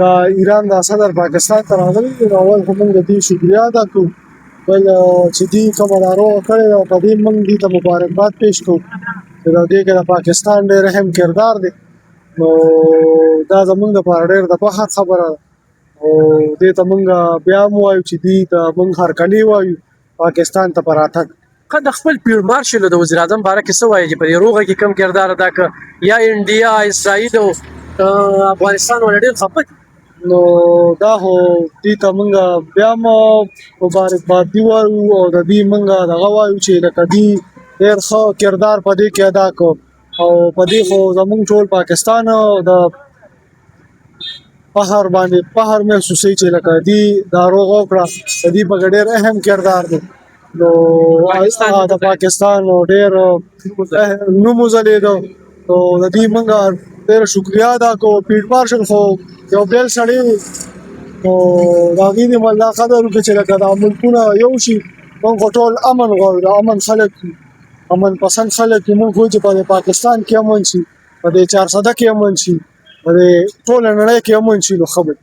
د ایران د صدر پاکستان ته راغلی دی، نو اول خو موږ د دې شکریا ادا کړو. بل چې دوی کومه ناروغه کړې ده په دې موږ دوی ته مبارکباد پیش کړو چې د دې کې د پاکستان ډېر اهم کردار دی. نو دا زموږ دپاره ډېر د فخر خبره ده او دې ته موږ بیا هم وایو چې دوی ته موږ هرکلی وایو پاکستان ته په راتګ. د خپل فیلډ مارشل د وزیر اعظم باره کې څه وایي چې په دې روغه کې کم کردار ادا کړ یا انډیا اسرائیل او افغانستان ولې ډېر خفه دي؟ نو دا خو دې ته موږ بیا هم مبارکبادي وایو او د دې موږ دغه وایو چې لکه دوی ډېر ښه کردار په دې کې ادا کړ او په دې خو زموږ ټول پاکستان د فخر باندې فخر محسوسوي چې لکه دوی دا روغه وکړه، د دې پکې ډېر اهم کردار دی. نو د پاکستان ډېر نوم وځلېده نو د دې موږ ډېر شکریا ادا کوو. فیلډ مارشل خو یو بیل سړی و نو د هغې دې الله قدر وکړي چې لکه دا ملکونه یو شي. موږ خو ټول امن غواړو، د امن خلک یو، امن پسند خلک یو. موږ وایو چې په پاکستان کې امن شي، په دې 400 کې امن شي، په دې ټوله نړۍ کې امن شي. نو ښه به